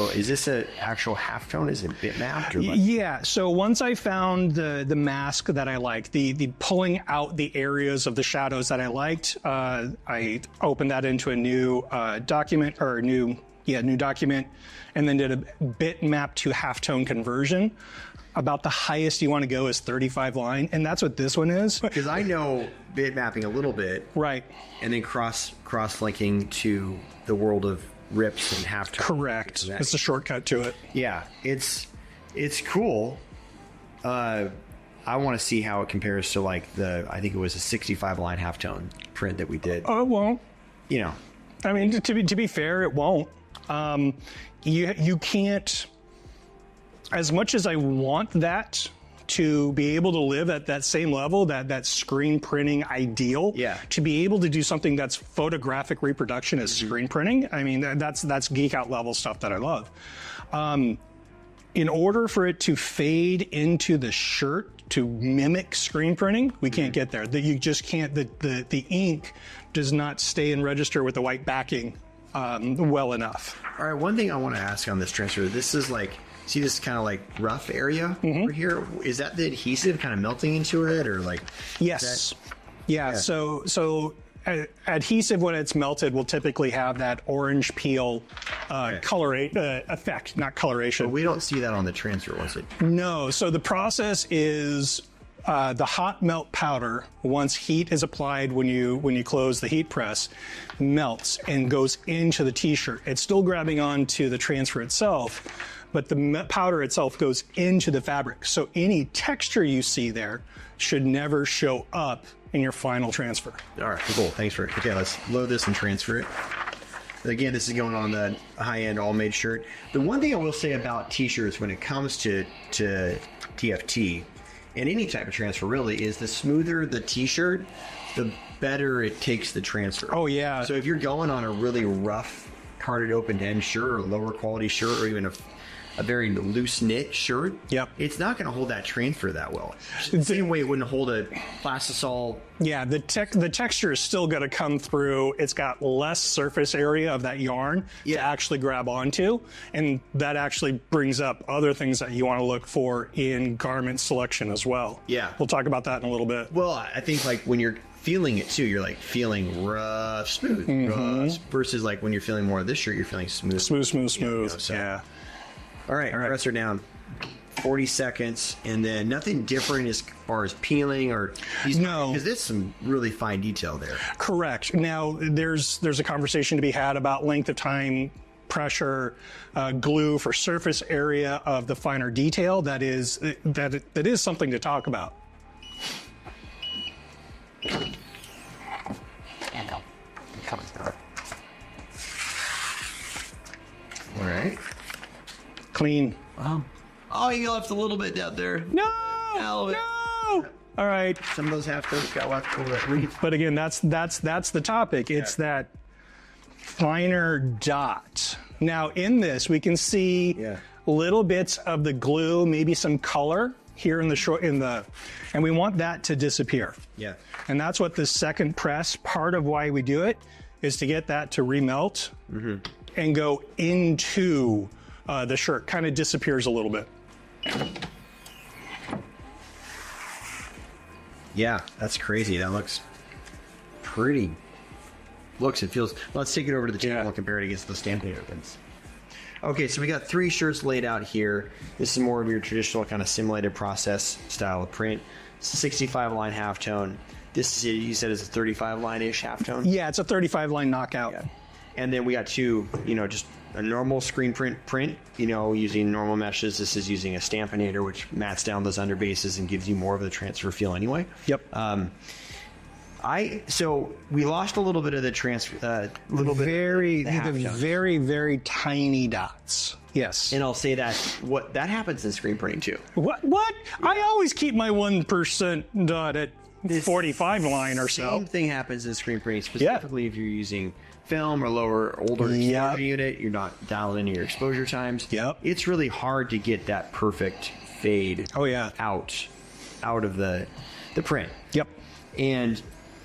is this an actual halftone? Is it bitmapped? Or like? Yeah. So once I found the mask that I liked, the pulling out the areas of the shadows that I liked, I opened that into a new document, or new document, and then did a bitmap to halftone conversion. About the highest you want to go is 35 line, and that's what this one is. Because I know bitmapping a little bit, right? And then cross-linking to the world of rips and halftones. Correct. It's a shortcut to it. Yeah, it's cool. I want to see how it compares to like I think it was a 65 line halftone print that we did. Oh, it won't. You know, I mean, to be fair, it won't. You can't. As much as I want that to be able to live at that same level, that screen printing ideal, to be able to do something that's photographic reproduction as screen printing, I mean, that's geek out level stuff that I love. In order for it to fade into the shirt to mimic screen printing, we can't get there. You just can't, the ink does not stay and register with the white backing well enough. All right, one thing I want to ask on this transfer, this is like, see this kind of like rough area over here? Is that the adhesive kind of melting into it, or like? Yes. Yeah. So adhesive, when it's melted, will typically have that orange peel effect, not coloration. But we don't see that on the transfer, was it? No. So the process is the hot melt powder, once heat is applied when you close the heat press, melts and goes into the t-shirt. It's still grabbing onto the transfer itself, but the powder itself goes into the fabric. So any texture you see there should never show up in your final transfer. All right, cool. Thanks for it. Okay, let's load this and transfer it. Again, this is going on the high-end all-made shirt. The one thing I will say about t-shirts when it comes to TFT, and any type of transfer really, is the smoother the t-shirt, the better it takes the transfer. Oh, yeah. So if you're going on a really rough, carded open-end shirt, or lower quality shirt, or even a very loose knit shirt, it's not going to hold that transfer that well. The same way it wouldn't hold a plastisol. Yeah, the texture is still going to come through. It's got less surface area of that yarn to actually grab onto, and that actually brings up other things that you want to look for in garment selection as well. Yeah, we'll talk about that in a little bit. Well, I think like when you're feeling it too, you're like feeling rough, smooth, rough, versus like when you're feeling more of this shirt, you're feeling smooth. Smooth. You know, so. Yeah. All right, press her down. 40 seconds, and then nothing different as far as peeling or because there's some really fine detail there. Correct. Now there's a conversation to be had about length of time, pressure, glue for surface area of the finer detail. That is something to talk about. clean. Oh, you left a little bit down there. No! Hell, No! All right. Some of those half-tones got left over there. But again, that's the topic. It's that finer dot. Now in this, we can see little bits of the glue, maybe some color here in the and we want that to disappear. Yeah. And that's what the second press, part of why we do it, is to get that to remelt and go into the shirt. Kind of disappears a little bit. Yeah, that's crazy. That looks pretty. Looks and feels. Let's take it over to the table and compare it against the stamping pins. Okay, so we got 3 shirts laid out here. This is more of your traditional kind of simulated process style of print. It's a 65 line halftone. This is, you said, is a 35 line-ish halftone? Yeah, it's a 35 line knockout. Yeah. And then we got 2, just a normal screen print, using normal meshes. This is using a Stampinator, which mats down those underbases and gives you more of the transfer feel anyway. Yep. So we lost a little bit of the transfer, very, very tiny dots. Yes. And I'll say that that happens in screen printing too. What? I always keep my 1% dot at 45 line or so. Same thing happens in screen printing, specifically if you're using film or older exposure unit. You're not dialed into your exposure times. Yep. It's really hard to get that perfect fade. Out of the print. Yep. And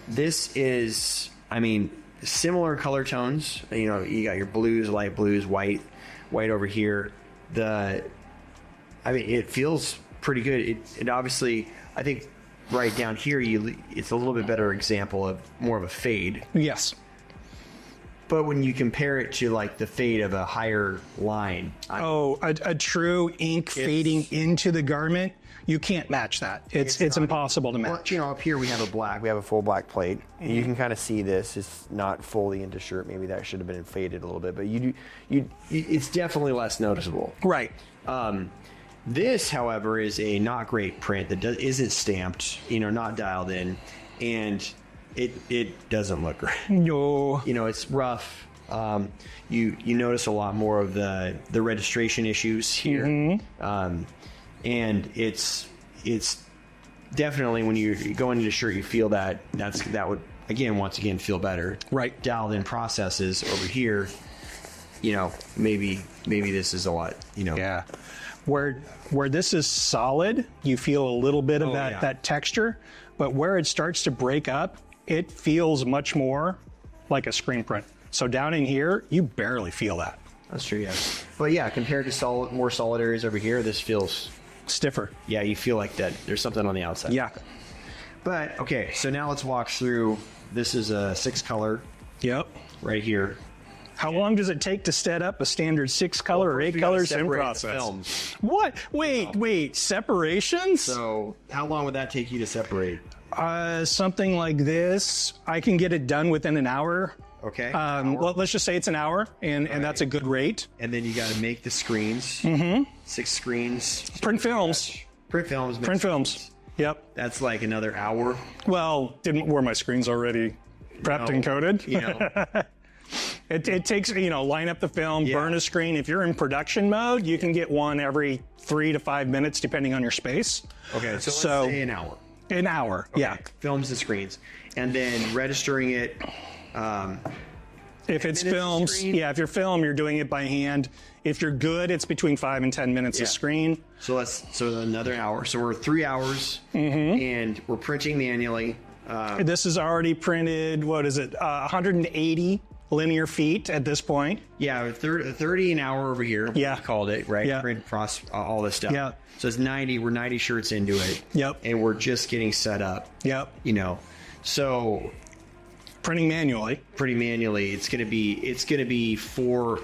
this is, similar color tones. You got your blues, light blues, white over here. It feels pretty good. It obviously, I think, right down here, it's a little bit better example of more of a fade. Yes. But when you compare it to like the fade of a higher line, a true ink fading into the garment, you can't match that. It's impossible to match. Well, up here we have a full black plate, and you can kind of see this. It's not fully into shirt. Maybe that should have been faded a little bit, but it's definitely less noticeable. Right. This, however, is a not great print that isn't stamped, not dialed in, and it doesn't look great. No. It's rough. You notice a lot more of the registration issues here. Mm-hmm. And it's definitely, when you go into the shirt, you feel that would once again feel better. Right. Dialed in processes over here, maybe this is a lot, Yeah. Where this is solid, you feel a little bit of that texture, but where it starts to break up, it feels much more like a screen print. So down in here, you barely feel that. That's true, yeah. But yeah, compared to more solid areas over here, this feels stiffer. Yeah, you feel like that there's something on the outside. Yeah. But okay, so now let's walk through. This is a 6 color. Yep. Right here. How long does it take to set up a standard 6 color or 8 color sim process? Films. What? Wait, separations? So how long would that take you to separate? Something like this, I can get it done within an hour. Okay. Let's just say it's an hour, and that's a good rate. And then you got to make the screens. Mm-hmm. 6 screens. Print films. Print films. Print films. Yep. That's like another hour. Well, were my screens already prepped and coated? It takes, line up the film, burn a screen. If you're in production mode, you can get one every 3 to 5 minutes, depending on your space. Okay, so let's say an hour. An hour, okay. Yeah. Films the screens. And then registering it. If it's films, if you're film, you're doing it by hand. If you're good, it's between 5 and 10 minutes a screen. So another hour. So we're 3 hours, and we're printing manually. This is already printed. What is it? 180 linear feet at this point. Yeah, 30 an hour over here. Yeah, we called it right. Yeah. Print, all this stuff. Yeah. So it's 90. We're 90 shirts into it. Yep. And we're just getting set up. Yep. So printing manually. It's gonna be 4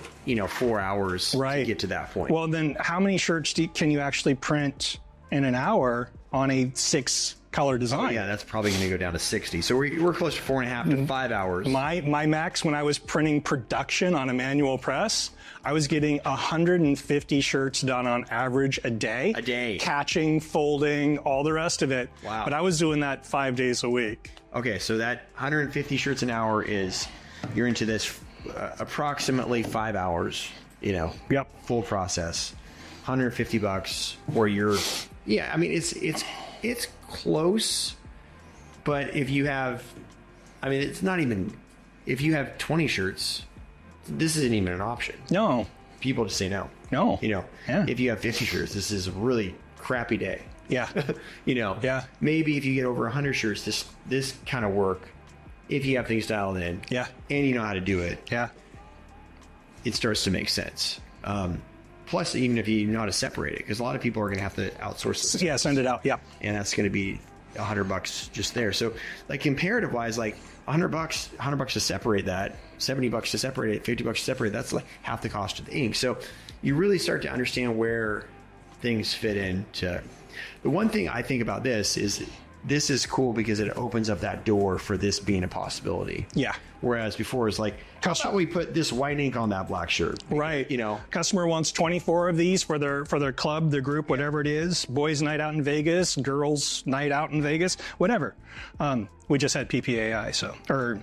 hours to get to that point. Well, then how many shirts can you actually print in an hour on a 6 color design? Oh, yeah, that's probably going to go down to 60. So we're close to 4.5 to 5 hours. My max when I was printing production on a manual press, I was getting 150 shirts done on average a day. A day. Catching, folding, all the rest of it. Wow. But I was doing that 5 days a week. Okay, so that 150 shirts an hour you're into this approximately 5 hours, Yep. full process. $150, or you're, yeah, I mean, it's close, but if you have, I mean, it's not even, if you have 20 shirts, this isn't even an option. No. People just say no. No. You know, if you have 50 shirts, this is a really crappy day. Yeah. You know, maybe if you get over 100 shirts, this kind of work, if you have things dialed in, and you know how to do it, it starts to make sense. Plus, even if you know how to separate it, because a lot of people are going to have to outsource this. Yeah, send it out. Yeah. And that's going to be $100 just there. So, like, comparative wise, like $100 to separate that, $70 to separate it, $50 to separate it, that's like half the cost of the ink. So you really start to understand where things fit into. The one thing I think about this is cool because it opens up that door for this being a possibility. Yeah. Whereas before it's like, how about we put this white ink on that black shirt? Right. You know, customer wants 24 of these for their club, their group, whatever it is. Boys' night out in Vegas, girls' night out in Vegas, whatever. We just had PPAI,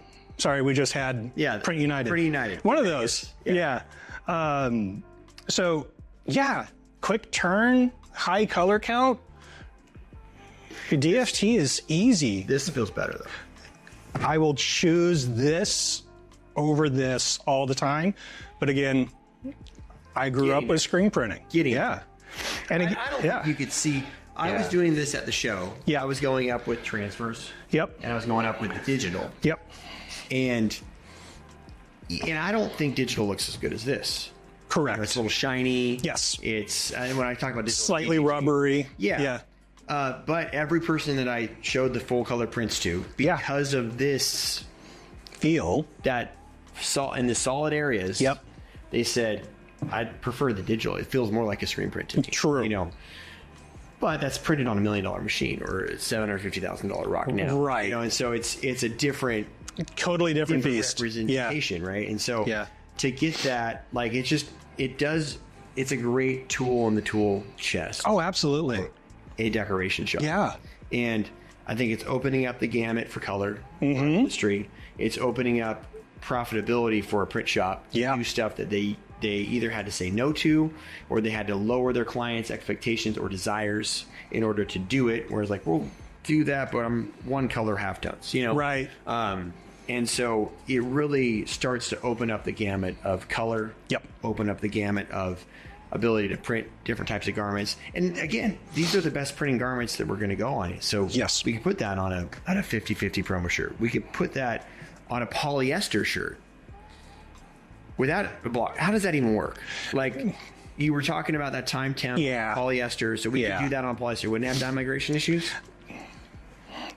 we just had Print United. Print United. One of those. Yeah. So quick turn, high color count. DFT is easy. This feels better though. I will choose this over this all the time. But again, I grew up with screen printing. And I don't think you could see. I was doing this at the show. I was going up with transfers. And I was going up with the digital. And I don't think digital looks as good as this. Correct. It's a little shiny. Yes. It's when I talk about digital, slightly rubbery. But every person that I showed the full color prints to, because of this feel, that in the solid areas, they said, I'd prefer the digital. It feels more like a screen print to me. True. You know, but that's printed on $1 million machine or a $750,000 rock now. Right. You know, and so it's a different, totally different beast. Representation, right? And so to get that, like, it's a great tool in the tool chest. Oh, absolutely. A decoration shop. And I think it's opening up the gamut for color on the street. It's opening up profitability for a print shop to do stuff that they either had to say no to, or they had to lower their clients' expectations or desires in order to do it. Whereas, like, we'll do that, but I'm one color half tones, you know? Right. And so it really starts to open up the gamut of color. Open up the gamut of ability to print different types of garments. And again, these are the best printing garments that we're going to go on. So we could put that on a 50-50 promo shirt. We could put that on a polyester shirt without a block. How does that even work? Like, you were talking about that time temp polyester. So we could do that on polyester. Wouldn't have dye migration issues?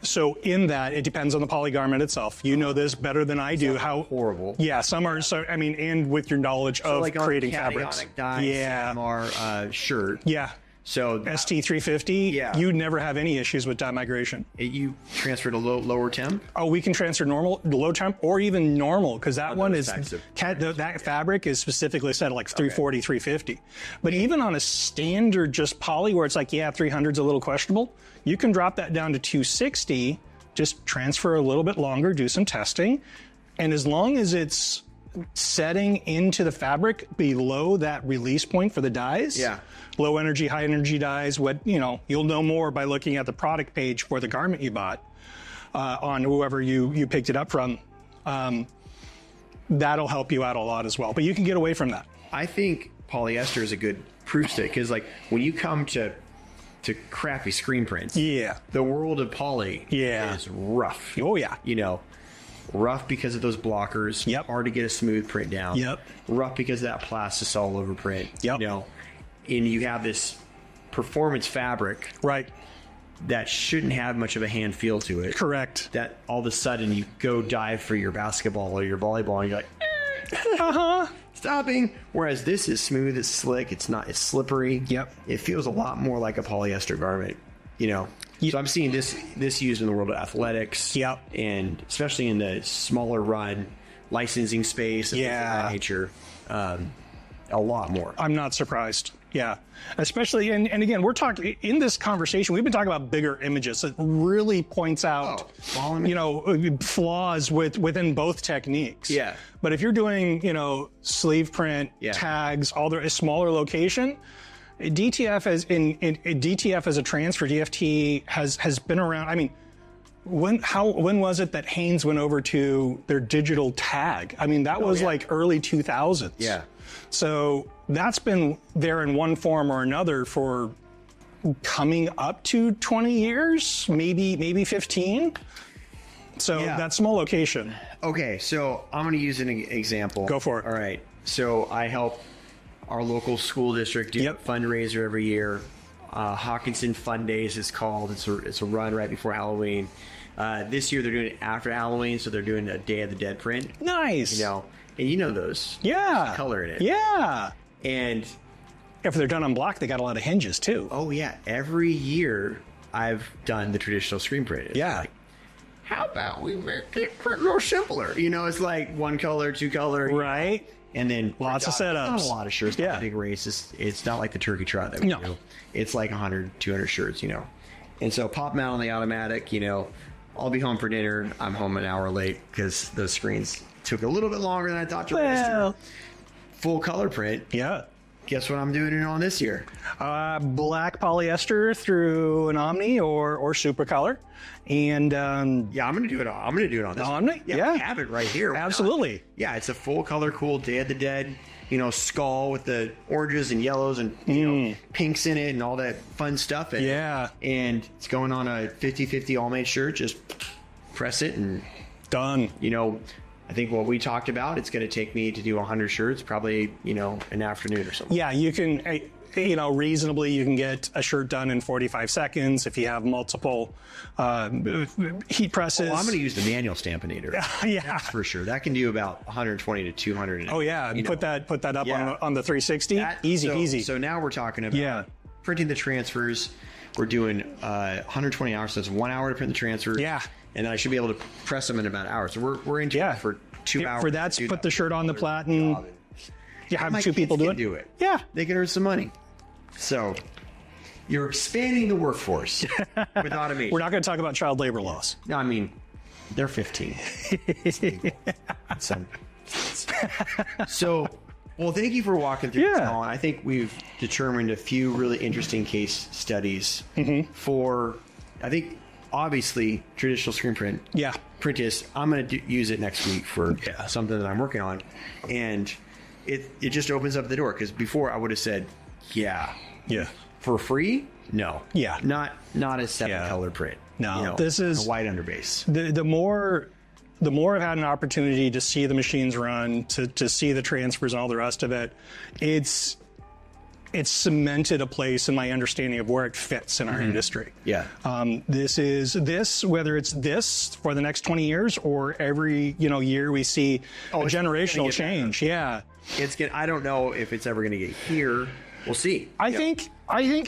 So in that, it depends on the poly garment itself. You know this better than I do. How horrible. Yeah, some are. So I mean, and with your knowledge of like creating fabrics. Our shirt. So ST350. You never have any issues with dye migration. You transfer to lower temp. Oh, we can transfer normal, low temp, or even normal, because that one is that fabric is specifically set at like 340, 350. But even on a standard just poly where it's like 300's a little questionable, you can drop that down to 260. Just transfer a little bit longer, do some testing, and as long as it's setting into the fabric below that release point for the dyes. Low energy, high energy dyes, you'll know more by looking at the product page for the garment you bought on whoever you picked it up from. That'll help you out a lot as well, but you can get away from that. I think polyester is a good proof stick, because like when you come to crappy screen prints, the world of poly is rough. You know, rough because of those blockers. Hard to get a smooth print down. Rough because of that plastisol over print. You know, and you have this performance fabric, that shouldn't have much of a hand feel to it. Correct. That all of a sudden you go dive for your basketball or your volleyball and you're like, stopping. Whereas this is smooth, it's slick, it's slippery. It feels a lot more like a polyester garment, you know. So I'm seeing this used in the world of athletics. And especially in the smaller run licensing space and things of that nature. A lot more. I'm not surprised. Especially, and again, we're talking in this conversation, we've been talking about bigger images. It really points out, flaws within both techniques. But if you're doing, sleeve print, tags, all the smaller location, DTF as in DTF as a transfer, DFT has been around. I mean, when was it that Haynes went over to their digital tag? I mean, that was like early 2000s. Yeah. So that's been there in one form or another for coming up to 20 years, maybe 15. So that small location. Okay, so I'm going to use an example. Go for it. All right. So I help our local school district do a fundraiser every year. Hawkinson Fun Days is called. It's a run right before Halloween. This year they're doing it after Halloween, so they're doing a Day of the Dead print. Nice. You know, and you know those. Yeah. There's color in it. Yeah. And if they're done on black, they got a lot of hinges too. oh yeah, every year I've done the traditional screen print. It's like, how about we make it print real simpler? You know, it's like one color, two color, right? And then Lots of setups. Not a lot of shirts. Not a big race. It's not like the turkey trot that we do. It's like 100, 200 shirts, you know. And so pop them out on the automatic, you know. I'll be home for dinner. I'm home an hour late because those screens took a little bit longer than I thought to register. Full color print. Yeah. Guess what I'm doing it on this year? Black polyester through an Omni or super color. And I'm gonna do it on this Omni. Yeah, I have it right here. Absolutely. Yeah, it's a full color, cool Day of the Dead, you know, skull with the oranges and yellows and you know, pinks in it and all that fun stuff. And it's going on a 50-50 all made shirt. Just press it and done. You know, I think what we talked about, it's going to take me to do 100 shirts, probably, you know, an afternoon or something. Yeah, you can, you know, reasonably you can get a shirt done in 45 seconds if you have multiple heat presses. Well, I'm going to use the manual Stampinator. Yeah. That's for sure. That can do about 120 to 200. Oh, yeah. Put that up on the 360. Easy. So now we're talking about printing the transfers. We're doing 120 hours, so it's 1 hour to print the transfers. Yeah. And then I should be able to press them in about an hour. So we're into it for 2 hours. For that, put the shirt on the platen. You have two people do it. Yeah. They can earn some money. So you're expanding the workforce with automation. We're not going to talk about child labor laws. No, I mean, they're 15. So, well, thank you for walking through this, Colin. I think we've determined a few really interesting case studies for, I think, obviously, traditional screen print. Yeah. Print is, I'm going to use it next week for something that I'm working on. And it just opens up the door. Because before I would have said, yeah. For free? No. Yeah. Not a 7-color print. No. You know, this is a white underbase. The more I've had an opportunity to see the machines run, to see the transfers and all the rest of it, it's cemented a place in my understanding of where it fits in our industry. Yeah. Whether it's this for the next 20 years or every year we see a generational change. Better. Yeah. I don't know if it's ever going to get here. We'll see. I think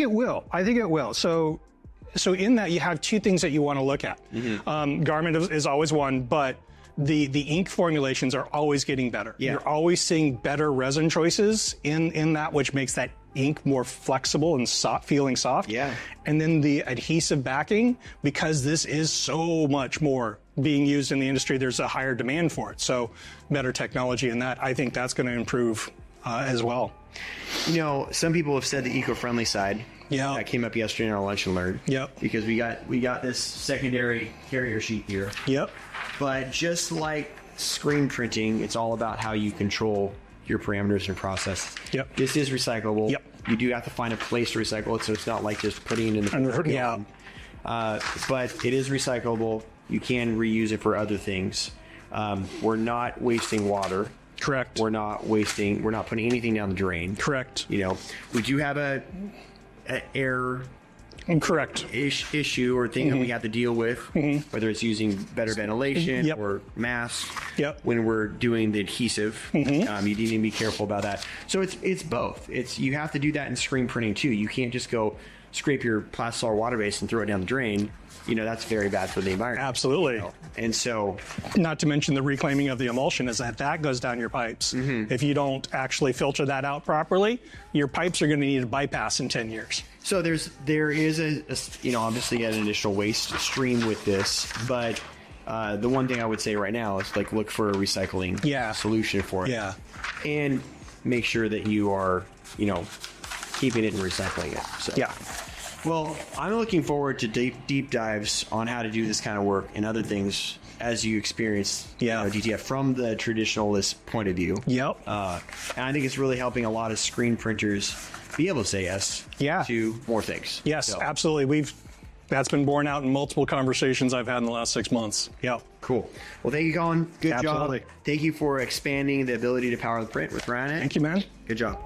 it will. So in that you have two things that you want to look at. Garment is always one, but the ink formulations are always getting better. Yeah. You're always seeing better resin choices in that, which makes that ink more flexible and feeling soft. Yeah. And then the adhesive backing, because this is so much more being used in the industry, there's a higher demand for it. So better technology in that, I think that's going to improve as well. You know, some people have said the eco-friendly side. Yeah. That came up yesterday in our Lunch and Learn. Yep. Because we got this secondary carrier sheet here. Yep. But just like screen printing, it's all about how you control your parameters and process. Yep. This is recyclable. Yep. You do have to find a place to recycle it, so it's not like just putting it in the Yeah. But it is recyclable. You can reuse it for other things. We're not wasting water. Correct. We're not putting anything down the drain. Correct. You know, we do have a air Correct. issue or thing that we have to deal with, whether it's using better ventilation or masks. When we're doing the adhesive, you need to be careful about that. So it's both. You have to do that in screen printing too. You can't just go scrape your Plastar water base and throw it down the drain. You know, that's very bad for the environment. Absolutely. You know? And so, not to mention the reclaiming of the emulsion is that goes down your pipes. If you don't actually filter that out properly, your pipes are going to need a bypass in 10 years. So there is obviously an additional waste stream with this, but the one thing I would say right now is look for a recycling solution for it. Yeah. And make sure that you are, keeping it and recycling it. So. Yeah. Well, I'm looking forward to deep dives on how to do this kind of work and other things as you experience DTF from the traditionalist point of view. Yep. And I think it's really helping a lot of screen printers be able to say yes to more things. Yes, absolutely. That's been borne out in multiple conversations I've had in the last 6 months. Yeah. Cool. Well, thank you, Colin. Good Absolutely. job. Thank you for expanding the ability to power the print with Ryonet. Thank you, man. Good job.